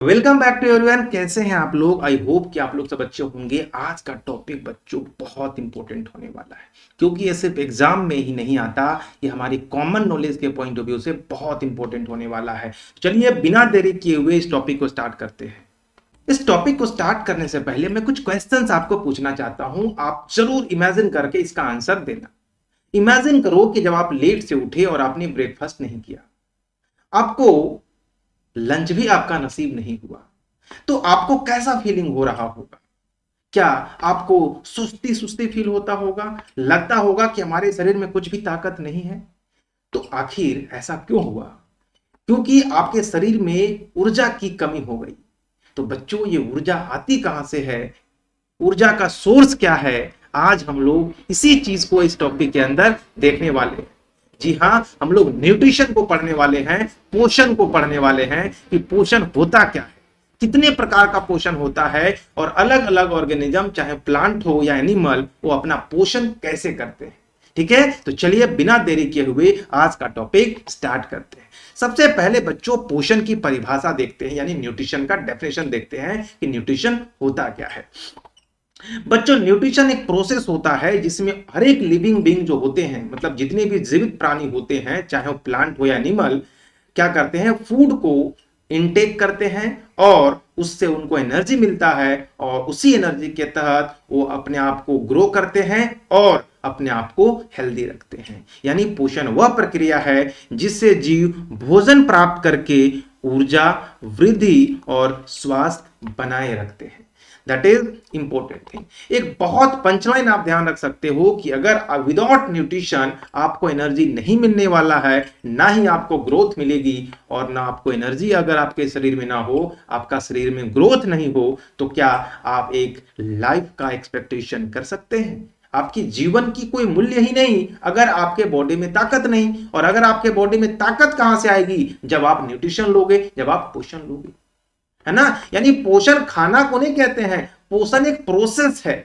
Welcome back to everyone. कैसे हैं आप लोग? आई होप कि आप लोग सब अच्छे होंगे। आज का टॉपिक बच्चों बहुत इंपॉर्टेंट होने वाला है, क्योंकि ये सिर्फ एग्जाम में ही नहीं आता, ये हमारी कॉमन नॉलेज के पॉइंट ऑफ व्यू से बहुत इंपॉर्टेंट होने वाला है। चलिए बिना देरी किए हुए इस टॉपिक को स्टार्ट करते हैं। इस टॉपिक को स्टार्ट करने से पहले मैं कुछ क्वेश्चंस आपको पूछना चाहता हूं। आप जरूर इमेजिन करके इसका आंसर देना। इमेजिन करो कि जब आप लेट से उठे और आपने ब्रेकफास्ट नहीं किया, आपको लंच भी आपका नसीब नहीं हुआ, तो आपको कैसा फीलिंग हो रहा होगा? क्या आपको सुस्ती सुस्ती फील होता होगा? लगता होगा कि हमारे शरीर में कुछ भी ताकत नहीं है? तो आखिर ऐसा क्यों हुआ? क्योंकि आपके शरीर में ऊर्जा की कमी हो गई। तो बच्चों, ये ऊर्जा आती कहां से है? ऊर्जा का सोर्स क्या है? आज हम लोग इसी चीज को इस टॉपिक के अंदर देखने वाले हैं। जी हाँ, हम लोग न्यूट्रिशन को पढ़ने वाले हैं, पोषण को पढ़ने वाले हैं कि पोषण होता क्या है, कितने प्रकार का पोषण होता है, और अलग अलग ऑर्गेनिज्म चाहे प्लांट हो या एनिमल, वो अपना पोषण कैसे करते हैं। ठीक है, तो चलिए बिना देरी किए हुए आज का टॉपिक स्टार्ट करते हैं। सबसे पहले बच्चों पोषण की परिभाषा देखते हैं, यानी न्यूट्रिशन का डेफिनेशन देखते हैं कि न्यूट्रिशन होता क्या है। बच्चों, न्यूट्रिशन एक प्रोसेस होता है जिसमें हर एक लिविंग बीइंग जो होते हैं, मतलब जितने भी जीवित प्राणी होते हैं, चाहे वो प्लांट हो या एनिमल, क्या करते हैं? फूड को इनटेक करते हैं और उससे उनको एनर्जी मिलता है, और उसी एनर्जी के तहत वो अपने आप को ग्रो करते हैं और अपने आप को हेल्दी रखते हैं। यानी पोषण वह प्रक्रिया है जिससे जीव भोजन प्राप्त करके ऊर्जा, वृद्धि और स्वास्थ्य बनाए रखते हैं। That is important thing. एक बहुत पंचलाइन आप ध्यान रख सकते हो कि अगर विदाउट न्यूट्रिशन आपको एनर्जी नहीं मिलने वाला है, ना ही आपको ग्रोथ मिलेगी, और ना आपको एनर्जी अगर आपके शरीर में ना हो, आपका शरीर में ग्रोथ नहीं हो, तो क्या आप एक लाइफ का एक्सपेक्टेशन कर सकते हैं? आपकी जीवन की कोई मूल्य ही नहीं अगर आपके बॉडी में ताकत नहीं। और अगर आपके बॉडी में ताकत कहां से आएगी? जब आप न्यूट्रिशन लोगे, जब आप पोषण लोगे, है ना। यानी पोषण खाना को नहीं कहते हैं, पोषण एक प्रोसेस है।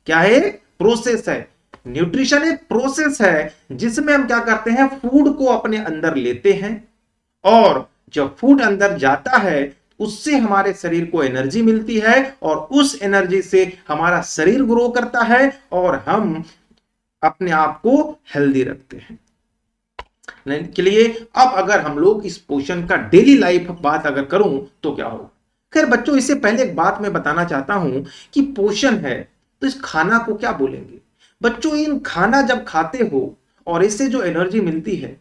क्या है? प्रोसेस है। न्यूट्रिशन एक प्रोसेस है जिसमें हम क्या करते हैं? फूड को अपने अंदर लेते हैं, और जब फूड अंदर जाता है उससे हमारे शरीर को एनर्जी मिलती है, और उस एनर्जी से हमारा शरीर ग्रो करता है और हम अपने आप को हेल्दी रखते हैं के लिए। अब अगर हम लोग इस पोषण का डेली लाइफ बात अगर करूं तो क्या होगा? खैर बच्चों, इससे पहले एक बात मैं बताना चाहता हूं कि पोषण है तो इस खाना को क्या बोलेंगे? बच्चों, इन खाना जब खाते हो और इससे जो एनर्जी मिलती है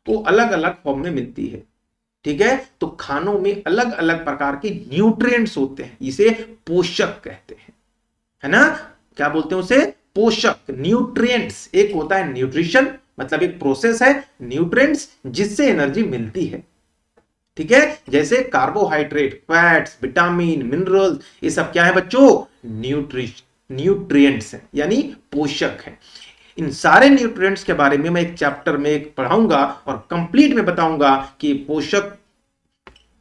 वो अलग अलग फॉर्म में मिलती है। ठीक है, तो खानों में अलग अलग प्रकार के न्यूट्रिएंट्स होते हैं, इसे पोषक कहते हैं, है ना। क्या बोलते हैं उसे? पोषक, न्यूट्रिएंट्स। एक होता है न्यूट्रिशन, मतलब एक प्रोसेस है, न्यूट्रिएंट्स जिससे एनर्जी मिलती है। ठीक है, जैसे कार्बोहाइड्रेट, फैट्स, विटामिन, मिनरल्स, ये सब क्या है बच्चों? न्यूट्रिएंट्स हैं, यानी पोषक है। इन सारे न्यूट्रिएंट्स के बारे में मैं एक चैप्टर में एक पढ़ाऊंगा और कंप्लीट में बताऊंगा कि पोषक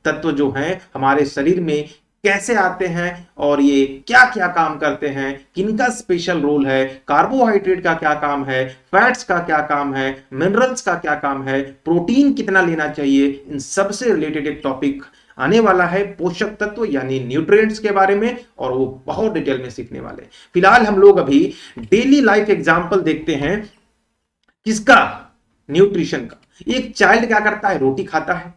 तत्व जो हैं हमारे शरीर में कैसे आते हैं और ये क्या क्या काम करते हैं, किनका स्पेशल रोल है, कार्बोहाइड्रेट का क्या काम है, फैट्स का क्या काम है, मिनरल्स का क्या काम है, प्रोटीन कितना लेना चाहिए, इन सब से रिलेटेड एक टॉपिक आने वाला है पोषक तत्व यानी न्यूट्रिएंट्स के बारे में, और वो बहुत डिटेल में सीखने वाले हैं। फिलहाल हम लोग अभी डेली लाइफ एग्जांपल देखते हैं। किसका? न्यूट्रिशन का। एक चाइल्ड क्या करता है? रोटी खाता है।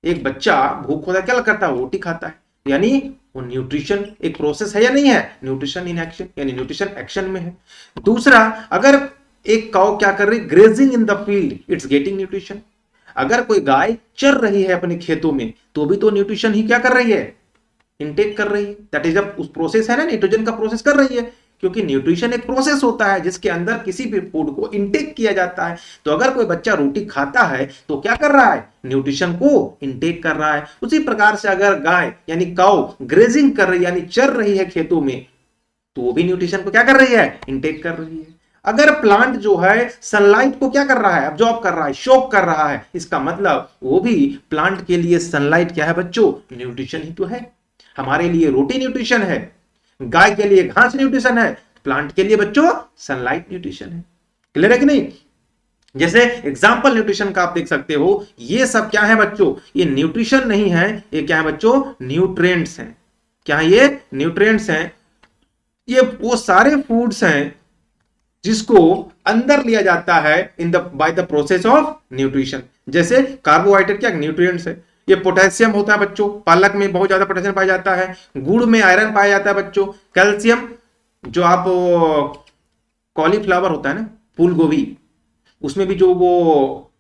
एक बच्चा भूख होता है, क्या करता है? रोटी खाता है। यानी वो न्यूट्रिशन एक प्रोसेस है या नहीं है? न्यूट्रिशन इन एक्शन, यानी न्यूट्रिशन एक्शन में है। दूसरा, अगर एक काउ क्या कर रही? Grazing in the field, it's getting nutrition. अगर कोई गाय चर रही है अपने खेतों में, तो भी तो न्यूट्रिशन ही क्या कर रही है? इनटेक कर रही है। दैट इज जब उस प्रोसेस है ना, नाइट्रोजन का प्रोसेस कर रही है, क्योंकि न्यूट्रिशन एक प्रोसेस होता है जिसके अंदर किसी भी फूड को इनटेक किया जाता है। तो अगर कोई बच्चा रोटी खाता है तो क्या कर रहा है? न्यूट्रिशन को इनटेक कर रहा है। उसी प्रकार से अगर गाय यानी काउ ग्रेजिंग कर रही है, यानी चर रही है खेतों में, तो वो भी न्यूट्रिशन को क्या कर रही है? इनटेक कर रही है। अगर प्लांट जो है सनलाइट को क्या कर रहा है? अब्जॉर्ब कर रहा है, शोक कर रहा है, इसका मतलब वो भी प्लांट के लिए सनलाइट क्या है बच्चों? न्यूट्रिशन ही तो है। हमारे लिए रोटी न्यूट्रिशन है, गाय के लिए घास न्यूट्रिशन है, प्लांट के लिए बच्चों सनलाइट न्यूट्रिशन है। क्लियर है कि नहीं? जैसे एग्जाम्पल न्यूट्रिशन का आप देख सकते हो, ये सब क्या है बच्चों, ये न्यूट्रिशन नहीं है, ये क्या है बच्चों, न्यूट्रिएंट्स हैं। क्या है ये, न्यूट्रिएंट्स हैं। ये वो सारे फूड्स हैं जिसको अंदर लिया जाता है in the by the process of nutrition. जैसे कार्बोहाइड्रेट क्या न्यूट्रिएंट्स है, ये पोटेशियम होता है बच्चों, पालक में बहुत ज्यादा पोटेशियम पाया जाता है, गुड़ में आयरन पाया जाता है बच्चों, कैल्शियम जो आप कॉलीफ्लावर होता है ना, फूल गोभी, उसमें भी जो वो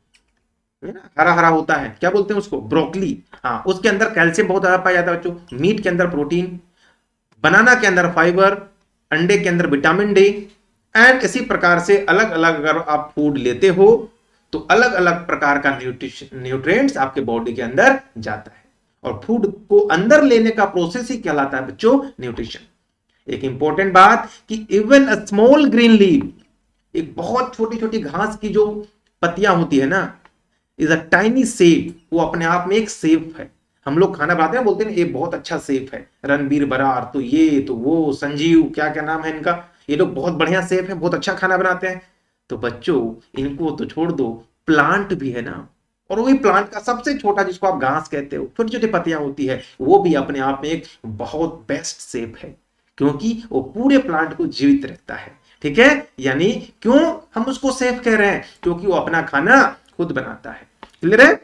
हरा हरा होता है, क्या बोलते हैं उसको, ब्रोकली, हाँ, उसके अंदर कैल्शियम बहुत ज्यादा पाया जाता है बच्चों। मीट के अंदर प्रोटीन, बनाना के अंदर फाइबर, अंडे के अंदर विटामिन डी, एंड इसी प्रकार से अलग अलग अगर आप फूड लेते हो तो अलग अलग प्रकार का न्यूट्रिएंट्स आपके बॉडी के अंदर जाता है, और फूड को अंदर लेने का प्रोसेस ही कहलाता है बच्चों न्यूट्रिशन। एक इंपॉर्टेंट बात कि even a small green leaf, एक बहुत छोटी छोटी घास की जो पत्तियां होती है ना, इज अ टाइनी सेफ, वो अपने आप में एक सेफ है। हम लोग खाना बनाते हैं, बोलते हैं ये बहुत अच्छा सेफ है, रणबीर बरार, तो ये तो वो संजीव, क्या क्या नाम है इनका, ये लोग बहुत बढ़िया सेफ है, बहुत अच्छा खाना बनाते हैं। तो बच्चों इनको तो छोड़ दो, प्लांट भी है ना, और वही प्लांट का सबसे छोटा जिसको आप घास कहते हो, छोटी छोटी पत्तियां होती है, वो भी अपने आप में एक बहुत बेस्ट सेफ है, क्योंकि वो पूरे प्लांट को जीवित रखता है। ठीक है, यानी क्यों हम उसको सेफ कह रहे हैं, क्योंकि वो अपना खाना खुद बनाता है। क्लियर है?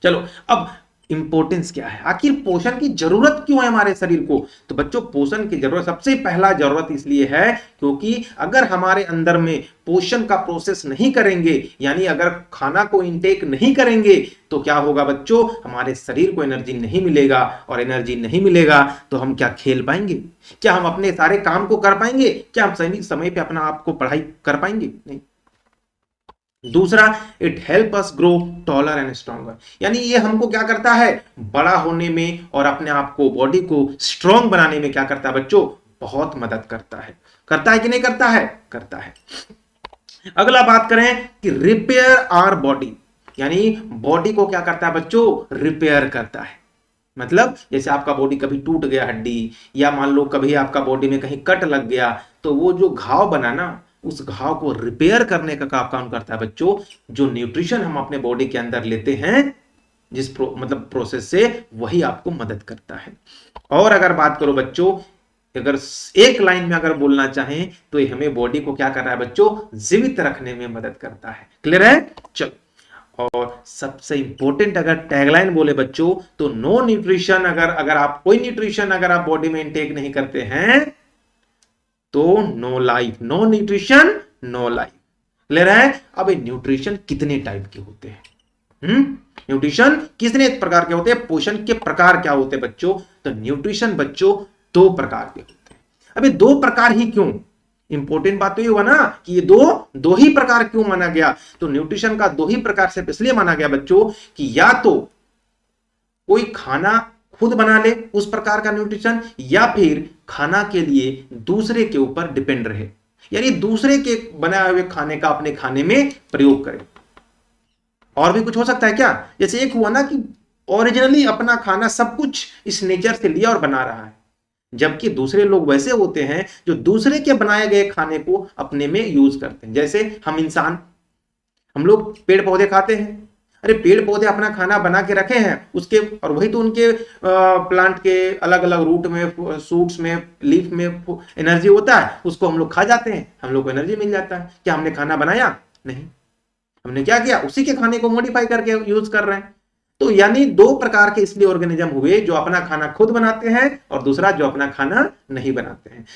चलो अब इंपॉर्टेंस क्या है, आखिर पोषण की जरूरत क्यों है हमारे शरीर को। तो बच्चों पोषण की जरूरत सबसे पहला जरूरत इसलिए है क्योंकि अगर हमारे अंदर में पोषण का प्रोसेस नहीं करेंगे, यानी अगर खाना को इनटेक नहीं करेंगे, तो क्या होगा बच्चों, हमारे शरीर को एनर्जी नहीं मिलेगा, और एनर्जी नहीं मिलेगा तो हम क्या खेल पाएंगे, क्या हम अपने सारे काम को कर पाएंगे, क्या हम सही समय पे अपना आप को पढ़ाई कर पाएंगे, नहीं। दूसरा, it help us grow taller and stronger, यानी ये हमको क्या करता है, बड़ा होने में और अपने आप को, बॉडी को स्ट्रॉन्ग बनाने में क्या करता है बच्चों, बहुत मदद करता है। करता है कि नहीं करता है, करता है। अगला बात करें कि रिपेयर आवर बॉडी, यानी बॉडी को क्या करता है बच्चों, रिपेयर करता है। मतलब जैसे आपका बॉडी कभी टूट गया हड्डी, या मान लो कभी आपका बॉडी में कहीं कट लग गया, तो वो जो घाव बना ना, उस घाव को रिपेयर करने का काम करता है बच्चों जो न्यूट्रिशन हम अपने बॉडी के अंदर लेते हैं, जिस मतलब प्रोसेस से, वही आपको मदद करता है। और अगर बात करो बच्चों, अगर एक लाइन में अगर बोलना चाहें तो ये हमें बॉडी को क्या कर रहा है बच्चों, जीवित रखने में मदद करता है। क्लियर है? चलो, और सबसे इंपॉर्टेंट अगर टैगलाइन बोले बच्चों तो नो न्यूट्रिशन, अगर आप कोई न्यूट्रिशन अगर आप बॉडी में इनटेक नहीं करते हैं तो no life, no nutrition no life. Clear है? अब न्यूट्रिशन कितने टाइप के होते हैं, न्यूट्रिशन कितने प्रकार के होते हैं, पोषण के प्रकार क्या होते हैं बच्चों, तो न्यूट्रिशन बच्चों दो प्रकार के होते हैं। अबे दो प्रकार ही क्यों, इंपॉर्टेंट बात तो ये हुआ ना कि ये दो ही प्रकार क्यों माना गया, तो न्यूट्रिशन का दो ही प्रकार से इसलिए माना गया बच्चों कि या तो कोई खाना खुद बना ले उस प्रकार का न्यूट्रिशन, या फिर खाना के लिए दूसरे के ऊपर डिपेंड रहे, यानी दूसरे के बनाए हुए खाने का अपने खाने में प्रयोग करे। और भी कुछ हो सकता है क्या, जैसे एक हुआ ना कि ओरिजिनली अपना खाना सब कुछ इस नेचर से लिया और बना रहा है, जबकि दूसरे लोग वैसे होते हैं जो दूसरे के बनाए गए खाने को अपने में यूज करते हैं। जैसे हम इंसान, हम लोग पेड़ पौधे खाते हैं, अरे पेड़ पौधे अपना खाना बना के रखे हैं उसके, और वही तो उनके प्लांट के अलग अलग रूट में, सूट्स में, लीफ में एनर्जी होता है, उसको हम लोग खा जाते हैं, हम लोग को एनर्जी मिल जाता है। क्या हमने खाना बनाया? नहीं, हमने क्या किया, उसी के खाने को मॉडिफाई करके यूज कर रहे हैं। तो यानी दो प्रकार के इसलिए ऑर्गेनिज्म हुए, जो अपना खाना खुद बनाते हैं और दूसरा जो अपना खाना नहीं बनाते हैं।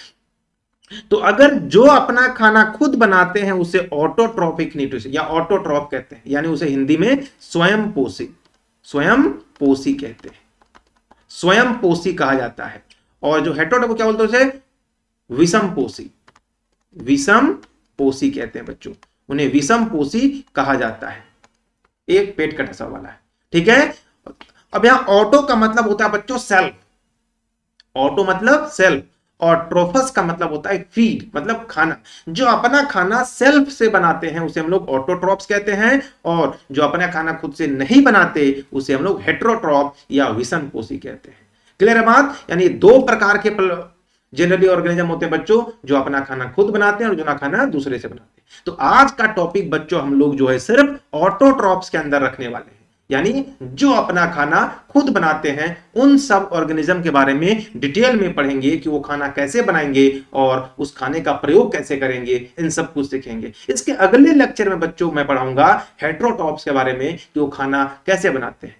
तो अगर जो अपना खाना खुद बनाते हैं उसे ऑटोट्रॉपिक न्यूट्रिशन या ऑटोट्रॉप कहते हैं, यानी उसे हिंदी में स्वयं पोषी, स्वयं पोषी कहते हैं, स्वयं पोषी कहा जाता है। और जो हेटेरोट्रॉप क्या बोलते हैं उसे विषम पोषी, विषम पोषी कहते हैं बच्चों, उन्हें विषम पोषी कहा जाता है, एक पेट का ठसा वाला है। ठीक है? अब यहां ऑटो का मतलब होता है बच्चों सेल्फ, ऑटो मतलब सेल्फ, और ट्रोफस का मतलब होता है फीड, मतलब खाना। जो अपना खाना सेल्फ से बनाते हैं उसे हम लोग ऑटोट्रॉप्स कहते हैं, और जो अपना खाना खुद से नहीं बनाते उसे हम लोग हेटेरोट्रॉप या विषम पोषी कहते हैं। क्लियर है बात? यानी दो प्रकार के जनरली ऑर्गेनिज्म होते हैं बच्चों जो अपना खाना खुद बनाते हैं और जो ना खाना दूसरे से बनाते हैं। तो आज का टॉपिक बच्चों हम लोग जो है सिर्फ ऑटोट्रॉप्स के अंदर रखने वाले हैं, यानी जो अपना खाना खुद बनाते हैं उन सब ऑर्गेनिज्म के बारे में डिटेल में पढ़ेंगे कि वो खाना कैसे बनाएंगे और उस खाने का प्रयोग कैसे करेंगे, इन सब कुछ सीखेंगे। इसके अगले लेक्चर में बच्चों मैं पढ़ाऊंगा हेटेरोट्रॉप्स के बारे में कि वो खाना कैसे बनाते हैं।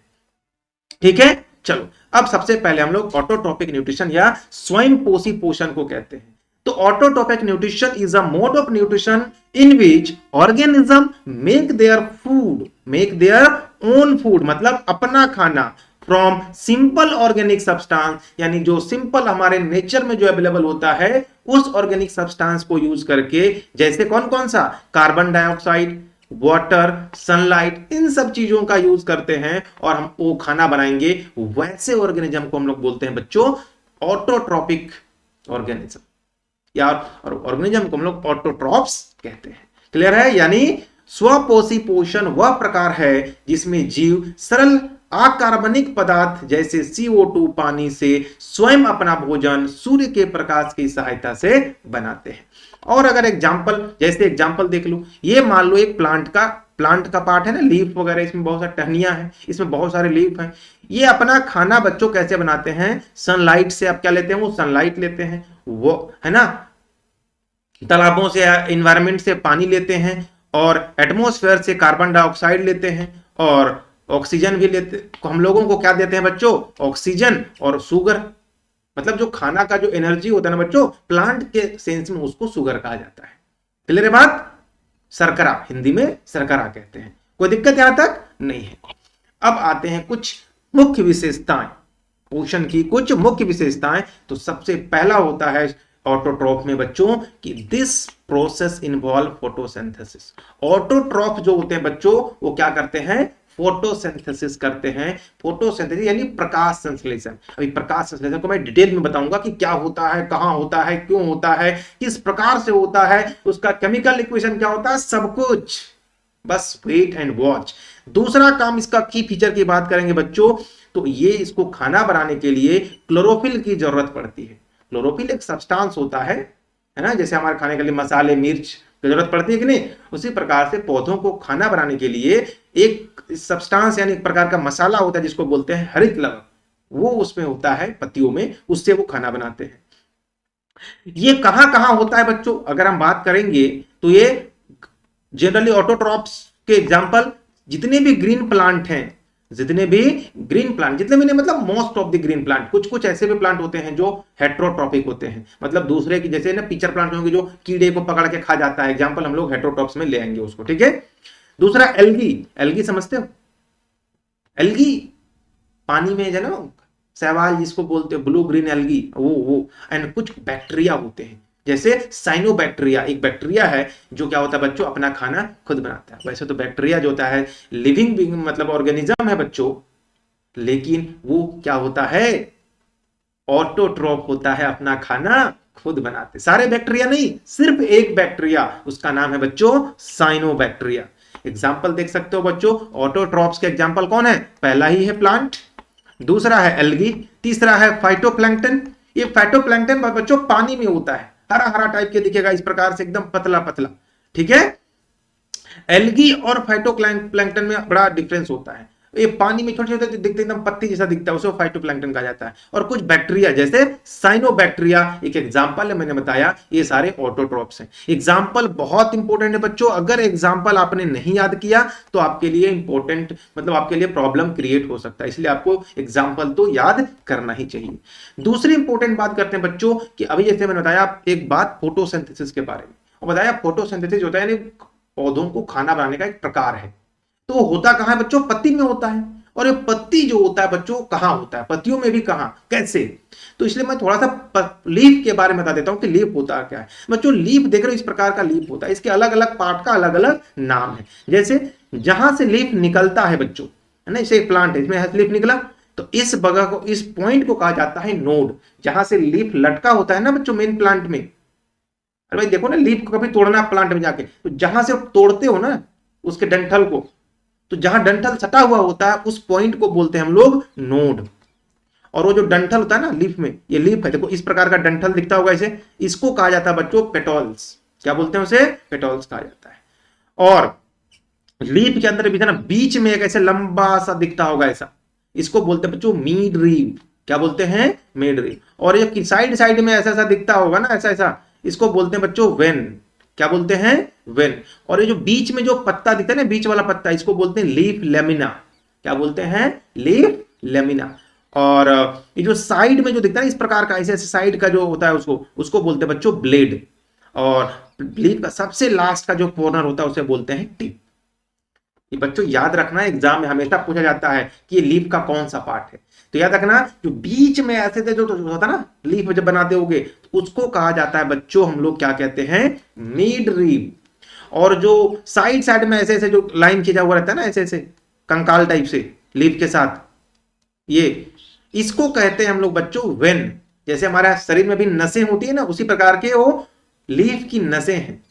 ठीक है, चलो अब सबसे पहले हम लोग ऑटोट्रॉपिक न्यूट्रिशन या स्वयं पोषी पोषण को कहते हैं। तो autotrophic nutrition is a mode of nutrition in which organism make their own food, मतलब अपना खाना फ्रॉम सिंपल ऑर्गेनिक सब्सटेंस, यानी जो सिंपल हमारे नेचर में जो अवेलेबल होता है उस ऑर्गेनिक सब्सटेंस को यूज करके, जैसे कौन कौन सा, कार्बन डाइऑक्साइड, वाटर, सनलाइट, इन सब चीजों का यूज करते हैं और हम वो खाना बनाएंगे। वैसे ऑर्गेनिज्म को हम लोग बोलते हैं बच्चों ऑटोट्रॉपिक ऑर्गेनिज्म, या ऑर्गेनिज्म को हम लोग ऑटोट्रॉप्स कहते हैं। क्लियर है? यानी स्वपोषी पोषण वह प्रकार है जिसमें जीव सरल अकार्बनिक पदार्थ जैसे CO2 पानी से स्वयं अपना भोजन सूर्य के प्रकाश की सहायता से बनाते हैं। और अगर एग्जाम्पल, जैसे एग्जाम्पल देख लो, ये मान लो एक प्लांट का पार्ट है ना, लीफ वगैरह, इसमें बहुत सारी टहनियां हैं, इसमें बहुत सारे लीफ हैं। ये अपना खाना बच्चों कैसे बनाते हैं, सनलाइट से। आप क्या लेते हैं, वो सनलाइट लेते हैं, वो है ना, तालाबों से, एनवायरमेंट से पानी लेते हैं और एटमॉस्फेयर से कार्बन डाइऑक्साइड लेते हैं और ऑक्सीजन भी लेते। हम लोगों को क्या देते हैं बच्चों, ऑक्सीजन और शुगर। मतलब जो खाना का जो एनर्जी होता है ना बच्चों, प्लांट के सेंस में उसको शुगर कहा जाता है। क्लियर है बात? शर्करा, हिंदी में शर्करा कहते हैं। कोई दिक्कत यहां तक नहीं है। अब आते हैं कुछ मुख्य विशेषताएं, पोषण की कुछ मुख्य विशेषताएं। तो सबसे पहला होता है ऑटोट्रॉफ में बच्चों कि this process involve photosynthesis. Autotroph जो होते हैं बच्चों वो क्या करते हैं, फोटोसिंथेसिस करते हैं। फोटोसिंथेसिस यानी प्रकाश संश्लेषण। अभी प्रकाश संश्लेषण को मैं डिटेल में बताऊंगा कि क्या होता है, कहां होता है, क्यों होता है, किस प्रकार से होता है, उसका केमिकल इक्वेशन क्या होता है, सब कुछ। बस वेट एंड वॉच। दूसरा काम इसका की फीचर की बात करेंगे बच्चों, तो ये इसको खाना बनाने के लिए क्लोरोफिल की जरूरत पड़ती है। क्लोरोफिल एक सब्सटेंस होता है ना, जैसे हमारे खाने के लिए मसाले, मिर्च की जरूरत पड़ती है कि नहीं, उसी प्रकार से पौधों को खाना बनाने के लिए एक सब्सटेंस यानी एक प्रकार का मसाला होता है जिसको बोलते हैं हरित लवण, वो उसमें होता है पत्तियों में, उससे वो खाना बनाते हैं। ये कहां कहां होता है बच्चों, अगर हम बात करेंगे तो ये जनरली ऑटोट्रॉप्स के एग्जांपल जितने भी ग्रीन प्लांट हैं, जितने भी नहीं, मतलब most of the green plant. कुछ कुछ ऐसे भी प्लांट होते हैं जो हेटेरोट्रॉपिक होते हैं, मतलब दूसरे की, जैसे ना पिचर प्लांट होंगे जो कीड़े को पकड़ के खा जाता है, एग्जांपल हम लोग हेटेरोट्रॉप्स में ले आएंगे उसको। ठीक है। दूसरा एल्गी समझते हो, एल्गी पानी में है ना, शैवाल जिसको बोलते हो, ब्लू ग्रीन एल्गी, वो एंड कुछ बैक्टीरिया होते हैं जैसे साइनोबैक्टीरिया, एक बैक्टीरिया है जो क्या होता है बच्चों, अपना खाना खुद बनाता है। वैसे तो बैक्टीरिया जो होता है लिविंग बीइंग, मतलब ऑर्गेनिज्म है बच्चों, लेकिन वो क्या होता है, ऑटोट्रॉप होता है, अपना खाना खुद बनाते। सारे बैक्टीरिया नहीं, सिर्फ एक बैक्टीरिया, उसका नाम है बच्चों साइनोबैक्टीरिया। एग्जाम्पल देख सकते हो बच्चों, ऑटोट्रॉप्स के एग्जाम्पल कौन है, पहला ही है प्लांट, दूसरा है एल्गी, तीसरा है फाइटोप्लैंक्टन। ये फाइटोप्लैंक्टन बच्चों पानी में होता है, हरा हरा टाइप के दिखेगा इस प्रकार से, एकदम पतला पतला। ठीक है। एल्गी और फाइटोप्लैंक्टन में बड़ा डिफरेंस होता है, ये पानी में छोटे छोटे दिखते, एकदम पत्ती जैसा दिखता है, उसे फाइटोप्लैंक्टन कहा जाता है। और कुछ बैक्टीरिया जैसे साइनोबैक्टीरिया एक एग्जांपल है, मैंने बताया, ये सारे ऑटोट्रॉप्स हैं। एग्जांपल बहुत इंपॉर्टेंट है बच्चों, अगर एग्जांपल आपने नहीं याद किया तो आपके लिए इंपॉर्टेंट, मतलब आपके लिए प्रॉब्लम क्रिएट हो सकता है, इसलिए आपको एग्जांपल तो याद करना ही चाहिए। दूसरी इंपॉर्टेंट बात करते हैं बच्चों कि अभी जैसे मैंने बताया एक बात फोटोसिंथेसिस के बारे में, और बताया फोटोसिंथेसिस होता है यानी पौधों को खाना बनाने का एक प्रकार है। तो होता कहां है बच्चों, पत्ती में होता है। और ये पत्ती जो होता है बच्चों कहां होता है, पत्तियों में भी कहां, कैसे, तो इसलिए मैं थोड़ा सा लीफ के बारे में बता देता हूं कि लीफ होता क्या है बच्चों। लीफ देख रहे हो, इस प्रकार का लीफ होता है, इसके अलग अलग पार्ट का अलग अलग नाम है। जैसे जहां से लीफ निकलता है बच्चों, है ना, इसे एक प्लांट है, इसमें लीफ निकला, तो इस बगा को, इस पॉइंट को कहा जाता है नोड। जहां से लीफ लटका होता है ना बच्चों मेन प्लांट में, अरे भाई देखो ना, लीफ को कभी तोड़ना प्लांट में जाके, तो जहां से तोड़ते हो ना उसके डंठल को, तो जहां डंठल सटा हुआ होता है उस पॉइंट को बोलते हैं हम लोग नोड। और वो जो डंठल होता है ना लीफ में, ये लीफ है, देखो इस प्रकार का डंठल दिखता होगा इसे, इसको कहा जाता है बच्चों पेटल्स। क्या बोलते हैं उसे? पेटल्स कहा जाता है। और लीफ के अंदर भी ना बीच में एक ऐसे लंबा सा दिखता होगा ऐसा, इसको बोलते हैं बच्चों मिड रीव। क्या बोलते हैं? मिड रीव। और ये साइड साइड में ऐसा ऐसा दिखता होगा ना ऐसा ऐसा, इसको बोलते हैं बच्चों वेन। क्या बोलते हैं? वेन। और ये जो बीच में जो पत्ता दिखता है ना, बीच वाला पत्ता, इसको बोलते हैं लीफ लेमिना। क्या बोलते हैं? Leaf lamina. और ये जो साइड में जो दिखता है इस प्रकार का ऐसे ऐसे साइड का जो होता है उसको बोलते हैं बच्चों ब्लेड। और लीफ का सबसे लास्ट का जो कॉर्नर होता है उसे बोलते हैं टिप। ये बच्चों याद रखना, एग्जाम में हमेशा पूछा जाता है कि ये लीफ का कौन सा पार्ट है। तो याद रखना जो बीच में ऐसे थे जो होता ना लीफ जब बनाते होगे, तो उसको कहा जाता है बच्चों हम लोग क्या कहते हैं? मिड रीव। और जो साइड साइड में ऐसे ऐसे जो लाइन खींचा हुआ रहता है ना ऐसे ऐसे कंकाल टाइप से लीफ के साथ, ये इसको कहते हैं हम लोग बच्चों वेन। जैसे हमारे शरीर में भी नसें होती है ना, उसी प्रकार के वो लीफ की नसें हैं।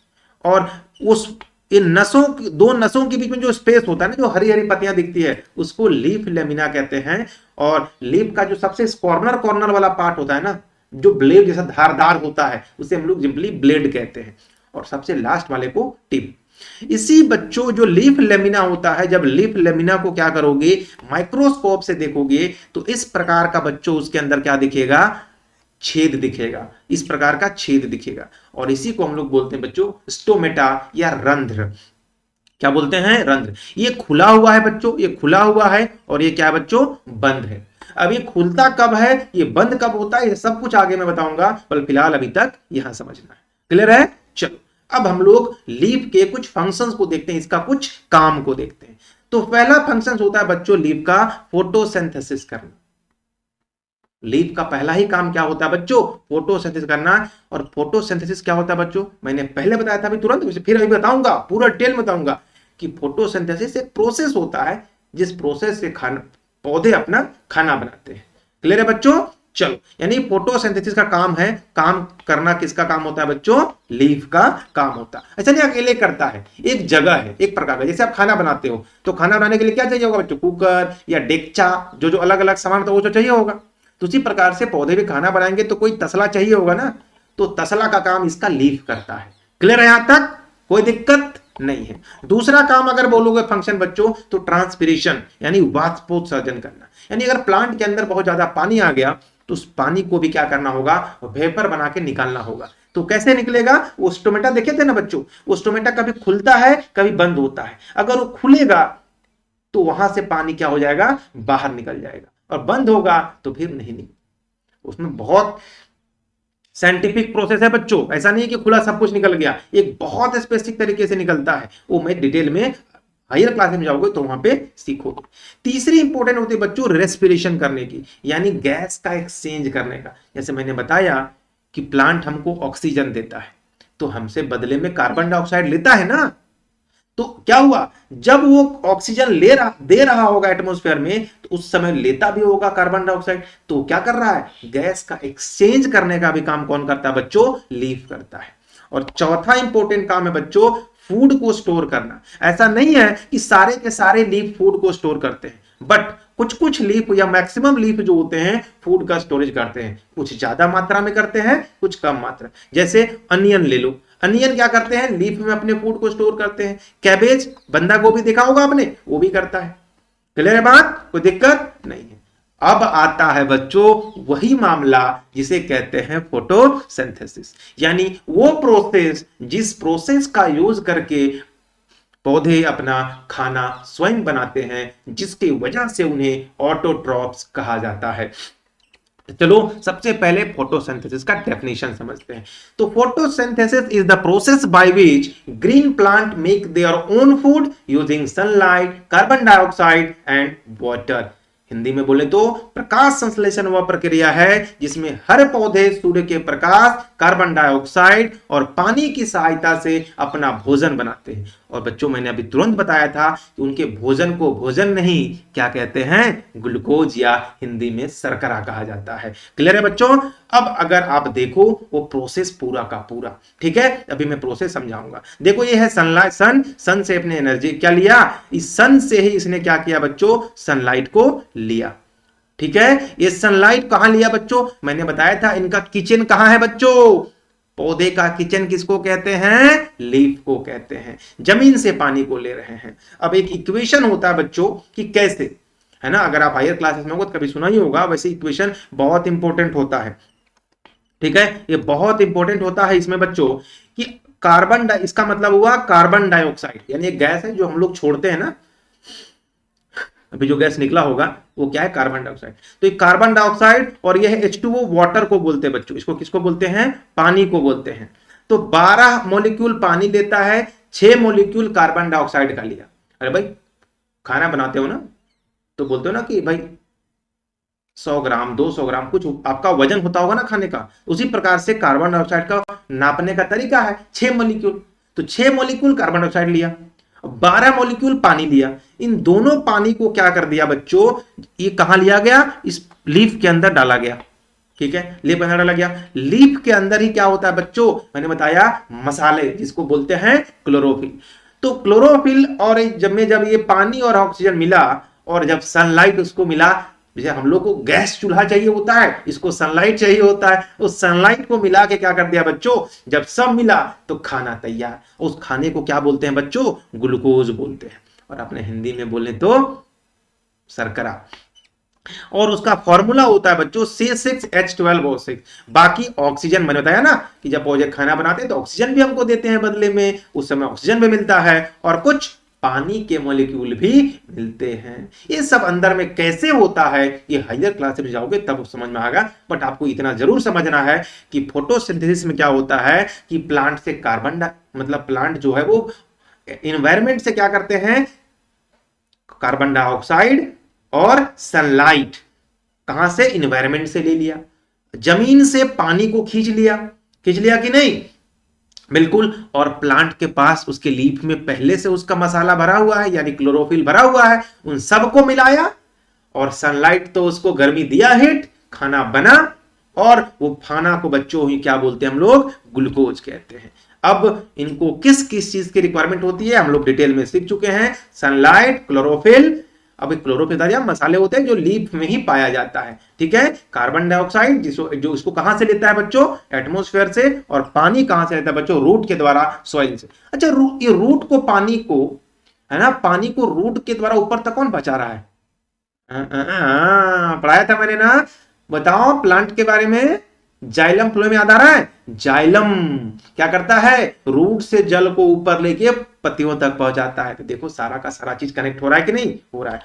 और उस इन नसों, दो नसों के बीच में जो स्पेस होता है ना, जो हरी हरी पत्तियां दिखती है, उसको लीफ लेमिना कहते हैं। और लीफ का जो सबसे कॉर्नर कॉर्नर वाला पार्ट होता है ना, जो ब्लेड जैसा धारदार होता है, उसे हम लोग सिंपली ब्लेड कहते हैं। और सबसे लास्ट वाले को टिप। इसी बच्चों जो लीफ लेमिना होता है, जब लीफ लेमिना को क्या करोगे, माइक्रोस्कोप से देखोगे, तो इस प्रकार का बच्चों उसके अंदर क्या दिखेगा? छेद दिखेगा, इस प्रकार का छेद दिखेगा। और इसी को हम लोग बोलते हैं बच्चों स्टोमेटा या रंध्र। क्या बोलते हैं? रंध्र। ये खुला हुआ है बच्चों, ये खुला हुआ है, और ये क्या है बच्चों? बंद है। अब ये खुलता कब है, ये बंद कब होता है, ये सब कुछ आगे मैं बताऊंगा, पर फिलहाल अभी तक यहां समझना है। क्लियर है? चलो अब हम लोग लीफ के कुछ फंक्शंस को देखते हैं, इसका कुछ काम को देखते हैं। तो पहला फंक्शन होता है बच्चों लीफ का फोटोसिंथेसिस करना। लीफ का पहला ही काम क्या होता है बच्चों? फोटोसिंथेसिस करना। और फोटोसिंथेसिस क्या होता है बच्चों? मैंने पहले बताया था अभी तुरंत, फिर अभी बताऊंगा, पूरा डिटेल बताऊंगा कि फोटोसिंथेसिस एक प्रोसेस होता है जिस प्रोसेस से खाना पौधे अपना खाना बनाते हैं। क्लियर है बच्चों? चलो, यानी फोटोसिंथेसिस का काम है, काम करना किसका काम होता है बच्चों? लीफ का काम होता है। ऐसा नहीं अकेले करता है, एक जगह है, एक प्रकार का। जैसे आप खाना बनाते हो तो खाना बनाने के लिए क्या चाहिए होगा बच्चों? कुकर या डेगचा, जो जो अलग अलग सामान होता है वो तो चाहिए होगा। तो उसी प्रकार से पौधे भी खाना बनाएंगे तो कोई तसला चाहिए होगा ना, तो तसला का काम इसका लीफ करता है। क्लियर है? यहां तक कोई दिक्कत नहीं है। दूसरा काम अगर बोलोगे फंक्शन बच्चों, तो ट्रांसपिरेशन यानी वाष्पोत्सर्जन करना। यानी अगर प्लांट के अंदर बहुत ज्यादा पानी आ गया तो उस पानी को भी क्या करना होगा? वेपर बना के निकालना होगा। तो कैसे निकलेगा? वो स्टोमेटा देखे थे ना बच्चों, वो स्टोमेटा कभी खुलता है कभी बंद होता है। अगर वो खुलेगा तो वहां से पानी क्या हो जाएगा? बाहर निकल जाएगा, और बंद होगा तो फिर नहीं निकल। उसमें बहुत साइंटिफिक प्रोसेस है बच्चों, ऐसा नहीं है कि खुला सब कुछ निकल गया, एक बहुत स्पेसिफिक तरीके से निकलता है। वो मैं डिटेल में हायर क्लास में जाओगे तो वहां पे सीखोगे। तीसरी इंपॉर्टेंट होती है बच्चों रेस्पिरेशन करने की, यानी गैस का एक्सचेंज करने का। जैसे मैंने बताया कि प्लांट हमको ऑक्सीजन देता है, तो हमसे बदले में कार्बन डाइऑक्साइड लेता है ना। तो क्या हुआ, जब वो ऑक्सीजन दे रहा होगा एटमॉस्फेयर में, तो उस समय लेता भी होगा कार्बन डाइऑक्साइड। तो क्या कर रहा है? गैस का एक्सचेंज करने का भी काम कौन करता है बच्चों? लीफ करता है। और चौथा इंपॉर्टेंट काम है बच्चों फूड को स्टोर करना। ऐसा नहीं है कि सारे के सारे लीफ फूड को स्टोर करते हैं, बट कुछ कुछ लीफ या मैक्सिमम लीफ जो होते हैं फूड का स्टोरेज करते हैं। कुछ ज्यादा मात्रा में करते हैं, कुछ कम मात्रा। जैसे अनियन ले लो, अनियन क्या करते हैं? लीफ में अपने फूड को स्टोर करते हैं। कैबेज, बंदा गोभी देखा होगा आपने, वो भी करता है। क्लियर है बात? कोई दिक्कत नहीं है। अब आता है बच्चों वही मामला जिसे कहते हैं फोटोसिंथेसिस, यानी वो प्रोसेस जिस प्रोसेस का यूज करके पौधे अपना खाना स्वयं बनाते हैं, जिसकी वजह से उन्हें ऑटोट्रॉप्स कहा जाता है। चलो सबसे पहले फोटोसिंथेसिस का डेफिनेशन समझते हैं। तो photosynthesis is the process by which green plant make their own food using sunlight, carbon dioxide and water. Hindi में बोले तो प्रकाश संश्लेषण वह प्रक्रिया है जिसमें हर पौधे सूर्य के प्रकाश, कार्बन डाइऑक्साइड और पानी की सहायता से अपना भोजन बनाते हैं। और बच्चों मैंने अभी तुरंत बताया था कि उनके भोजन को भोजन नहीं क्या कहते हैं? ग्लूकोज या हिंदी में शर्करा कहा जाता है। क्लियर है बच्चों? अब अगर आप देखो वो प्रोसेस पूरा का पूरा, ठीक है, अभी मैं प्रोसेस समझाऊंगा। देखो ये है सनलाइट, सन से अपने एनर्जी क्या लिया, इस सन से ही इसने क्या किया बच्चों? सनलाइट को लिया। ठीक है। ये सनलाइट कहां लिया बच्चों, मैंने बताया था इनका किचन कहां है बच्चों, पौधे का किचन किसको कहते हैं, लीफ को कहते हैं, जमीन से पानी को ले रहे हैं। अब एक इक्वेशन होता है बच्चों कि कैसे, है ना, अगर आप हायर क्लासेस में होगा तो कभी सुना ही होगा, वैसे इक्वेशन बहुत इंपॉर्टेंट होता है, ठीक है, ये बहुत इंपॉर्टेंट होता है इसमें बच्चों कि इसका मतलब हुआ कार्बन डाइऑक्साइड, यानी एक गैस है जो हम लोग छोड़ते हैं ना, अभी जो गैस निकला होगा वो क्या है, कार्बन डाइऑक्साइड। तो ये कार्बन डाइऑक्साइड और ये है H2O, वाटर को बोलते हैं बच्चों, इसको किसको बोलते हैं, पानी को बोलते हैं। तो 12 मॉलिक्यूल पानी लेता है, 6 मॉलिक्यूल कार्बन डाइऑक्साइड का लिया। अरे भाई खाना बनाते हो ना तो बोलते हो ना कि भाई 100 ग्राम 200 ग्राम कुछ आपका वजन होता होगा ना खाने का, उसी प्रकार से कार्बन डाइऑक्साइड का नापने का तरीका है 6 मॉलिक्यूल। तो 6 मॉलिक्यूल कार्बन डाइऑक्साइड लिया, 12 मॉलिक्यूल पानी लिया, इन दोनों पानी को क्या कर दिया बच्चों, ये कहां लिया गया, इस लीफ के अंदर डाला गया, ठीक है, लीफ के अंदर डाला गया। लीफ के अंदर ही क्या होता है बच्चों, मैंने बताया मसाले, जिसको बोलते हैं क्लोरोफिल। तो क्लोरोफिल और जब ये पानी और ऑक्सीजन मिला और जब सनलाइट उसको मिला, जैसे हम लोग को गैस चूल्हा चाहिए होता है, इसको सनलाइट चाहिए होता है, उस सनलाइट को मिला के क्या कर दिया बच्चों, जब सब मिला तो खाना तैयार। उस खाने को क्या बोलते हैं बच्चों, ग्लूकोज बोलते हैं, और अपने हिंदी में बोले तो शर्करा। और उसका फॉर्मूला होता है बच्चों C6H12O6। बाकी ऑक्सीजन मैंने बताया ना कि जब पौधे खाना बनाते हैं तो ऑक्सीजन भी हमको देते हैं बदले में, उस समय ऑक्सीजन भी मिलता है और कुछ पानी के मॉलिक्यूल भी मिलते हैं। ये सब अंदर में कैसे होता है ये हायर क्लास में जाओगे तब समझ में आएगा, बट आपको इतना जरूर समझना है कि फोटोसिंथेसिस में क्या होता है कि प्लांट से मतलब प्लांट जो है वो एनवायरमेंट से क्या करते हैं, कार्बन डाइऑक्साइड और सनलाइट कहां से, एनवायरमेंट से ले लिया, जमीन से पानी को खींच लिया कि नहीं, बिल्कुल। और प्लांट के पास उसके लीफ में पहले से उसका मसाला भरा हुआ है, यानी क्लोरोफिल भरा हुआ है, उन सबको मिलाया और सनलाइट तो उसको गर्मी दिया, हिट, खाना बना, और वो खाना को बच्चों ही क्या बोलते हैं हम लोग, ग्लूकोज कहते हैं। अब इनको किस किस चीज की रिक्वायरमेंट होती है हम लोग डिटेल में सीख चुके हैं, सनलाइट, क्लोरोफिल। अब क्लोरोफिल मसाले होते हैं जो लीफ में ही पाया जाता है, ठीक है। कार्बन डाइऑक्साइड जो इसको कहां से लेता है बच्चों, एटमॉस्फेयर से, और पानी कहां से लेता है बच्चों, रूट के द्वारा, सॉइल से। अच्छा ये रूट को पानी को, है ना, पानी को रूट के द्वारा ऊपर तक कौन पहुंचा रहा है, पढ़ाया था मैंने ना, बताओ प्लांट के बारे में, जाइलम फ्लोएम याद आ रहा है, जाइलम क्या करता है, रूट से जल को ऊपर लेके पत्तियों तक पहुंचाता है। तो देखो सारा का सारा चीज कनेक्ट हो रहा है कि नहीं हो रहा है,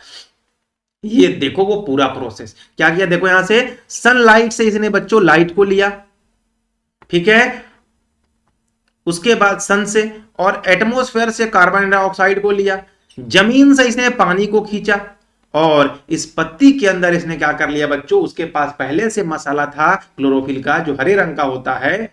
ये देखो वो पूरा प्रोसेस क्या किया, देखो यहां से सनलाइट से इसने बच्चों लाइट को लिया, ठीक है, उसके बाद सन से और एटमॉस्फेयर से कार्बन डाइऑक्साइड को लिया, जमीन से इसने पानी को खींचा, और इस पत्ती के अंदर इसने क्या कर लिया बच्चों, उसके पास पहले से मसाला था क्लोरोफिल का जो हरे रंग का होता है,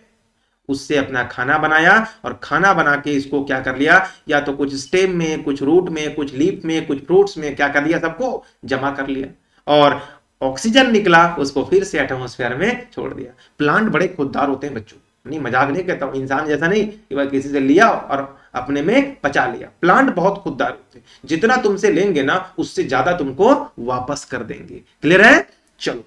उससे अपना खाना बनाया, और खाना बना के इसको क्या कर लिया, या तो कुछ स्टेम में, कुछ रूट में, कुछ लीफ में, कुछ फ्रूट्स में क्या कर लिया, सबको जमा कर लिया, और ऑक्सीजन निकला उसको फिर से एटमॉस्फेयर में छोड़ दिया। प्लांट बड़े खुददार होते हैं बच्चों, नहीं मजाक नहीं कहता हूं, इंसान जैसा नहीं कि वह किसी से लिया और अपने में पचा लिया। प्लांट बहुत खुददार होते हैं, जितना तुमसे लेंगे ना उससे ज्यादा तुमको वापस कर देंगे। क्लियर है, चलो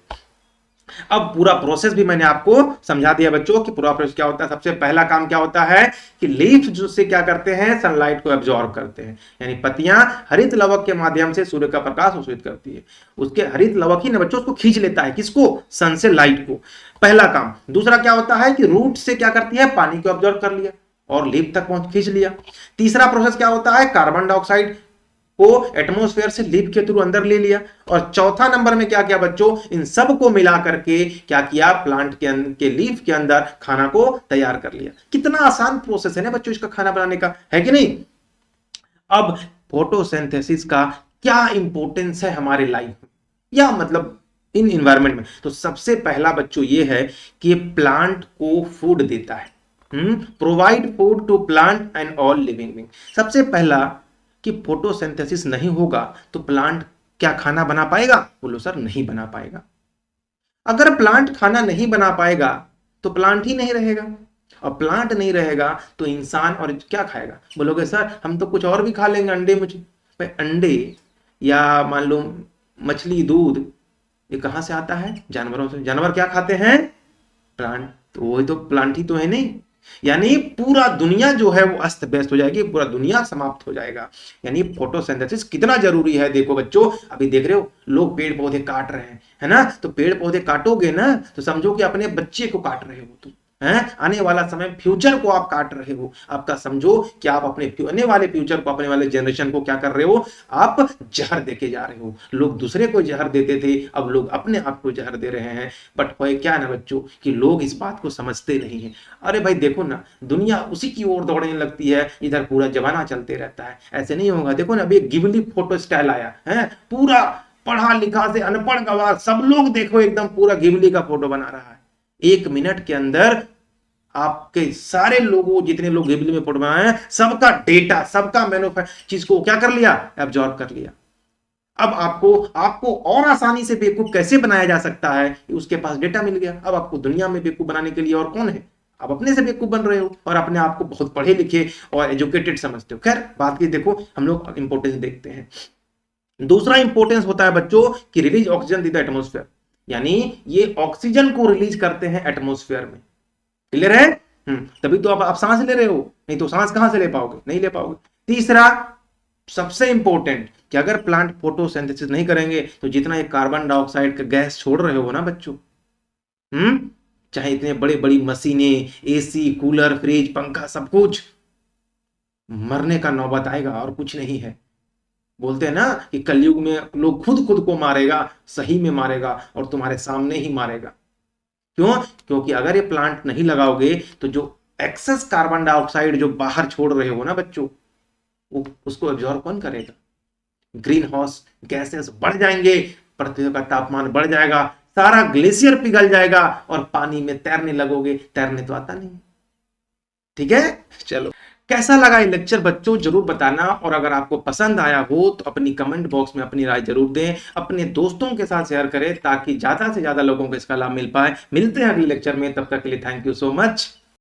अब पूरा प्रोसेस भी मैंने आपको समझा दिया बच्चों कि पूरा प्रोसेस क्या होता है। सबसे पहला काम क्या होता है कि लीफ जो से क्या करते हैं, सनलाइट को एब्जॉर्ब करते हैं, यानी पत्तियां हरित लवक के माध्यम से सूर्य का प्रकाश अवशोषित करती है, उसके हरित लवक ही ना बच्चों उसको खींच लेता है, किसको, सन से लाइट को, पहला काम। दूसरा क्या होता है कि रूट से क्या करती है, पानी को एब्जॉर्ब कर लिया और लीफ तक पहुंच खींच लिया। तीसरा प्रोसेस क्या होता है, कार्बन डाइऑक्साइड को एटमॉस्फेयर से लीफ के थ्रू अंदर ले लिया। और चौथा नंबर में क्या किया बच्चों, इन सब को मिला करके क्या किया, प्लांट के लीफ के अंदर खाना को तैयार कर लिया। कितना आसान प्रोसेस है ना बच्चों इसका खाना बनाने का, है कि नहीं। अब फोटोसिंथेसिस का क्या इंपॉर्टेंस है हमारे लाइफ में, या मतलब इन एनवायरनमेंट में। तो सबसे पहला बच्चों ये है कि प्लांट को फूड देता है, provide food to plant and all living being. सबसे पहला कि फोटोसिंथेसिस नहीं होगा तो प्लांट क्या खाना बना पाएगा, बोलो सर नहीं बना पाएगा। अगर प्लांट खाना नहीं बना पाएगा तो प्लांट ही नहीं रहेगा, और प्लांट नहीं रहेगा तो इंसान और क्या खाएगा, बोलोगे सर हम तो कुछ और भी खा लेंगे, अंडे मुझे, अंडे या मान लो मछली, दूध, ये कहाँ से आता है? जानवरों से। जानवर क्या खाते हैं? प्लांट। तो वही तो प्लांट ही तो है नहीं। यानी पूरा दुनिया जो है वो अस्त व्यस्त हो जाएगी, पूरा दुनिया समाप्त हो जाएगा। यानी फोटोसिंथेसिस कितना जरूरी है। देखो बच्चों, अभी देख रहे हो लोग पेड़ पौधे काट रहे हैं, है ना? तो पेड़ पौधे काटोगे ना तो समझो कि अपने बच्चे को काट रहे हो तुम, हैं? आने वाला समय, फ्यूचर को आप काट रहे हो आपका। समझो कि आप अपने आने वाले फ्यूचर को, अपने वाले जनरेशन को क्या कर रहे हो? आप जहर देके जा रहे हो। लोग दूसरे को जहर देते थे, अब लोग अपने आप को जहर दे रहे हैं। बट होए क्या ना बच्चों कि लोग इस बात को समझते नहीं है। अरे भाई देखो ना, दुनिया उसी की ओर दौड़ने लगती है, इधर पूरा जमाना चलते रहता है। ऐसे नहीं होगा। देखो ना, अभी गिबली फोटो स्टाइल आया है, पूरा पढ़ा लिखा से अनपढ़ गवार सब लोग देखो एकदम पूरा गिबली का फोटो बना रहा है। 1 मिनट के अंदर आपके सारे लोगों, जितने लोग गिबली में फोटो बनाए हैं, सबका डेटा, सबका मैन्युफैक्चर चीज को क्या कर लिया? एब्जॉर्ब कर लिया। अब आपको और आसानी से बेवकूफ कैसे बनाया जा सकता है? उसके पास डेटा मिल गया। अब आपको दुनिया में बेवकूफ बनाने के लिए और कौन है? आप अपने से बेवकूफ बन रहे हो और अपने आप को बहुत पढ़े लिखे और एजुकेटेड समझते हो। खैर बात की, देखो हम लोग इंपोर्टेंस देखते हैं। दूसरा इंपोर्टेंस होता है बच्चों कि release oxygen in the atmosphere, यानी ये ऑक्सीजन को रिलीज करते हैं एटमोस्फेयर में। क्लियर है? तभी तो आप सांस ले रहे हो, नहीं तो सांस कहां से ले पाओगे? नहीं ले पाओगे। तीसरा सबसे इंपॉर्टेंट कि अगर प्लांट फोटोसिंथेसिस नहीं करेंगे तो जितना ये कार्बन डाइऑक्साइड का गैस छोड़ रहे हो ना बच्चों, चाहे इतने बड़े बड़ी मशीनें, एसी, कूलर, फ्रिज, पंखा, सब कुछ, मरने का नौबत आएगा और कुछ नहीं है। बोलते हैं ना कि कलयुग में लोग खुद खुद को मारेगा, सही में मारेगा और तुम्हारे सामने ही मारेगा। क्यों? क्योंकि अगर ये प्लांट नहीं लगाओगे तो जो एक्सेस कार्बन डाइऑक्साइड जो बाहर छोड़ रहे हो ना बच्चों, उसको एब्जॉर्ब कौन करेगा? ग्रीन हाउस गैसेस बढ़ जाएंगे, पृथ्वी का तापमान बढ़ जाएगा, सारा ग्लेशियर पिघल जाएगा और पानी में तैरने लगोगे। तैरने तो आता नहीं। ठीक है, चलो कैसा लगा ये लेक्चर बच्चों जरूर बताना, और अगर आपको पसंद आया हो तो अपनी कमेंट बॉक्स में अपनी राय जरूर दें, अपने दोस्तों के साथ शेयर करें ताकि ज्यादा से ज्यादा लोगों को इसका लाभ मिल पाए। मिलते हैं अगले लेक्चर में, तब तक के लिए थैंक यू सो मच।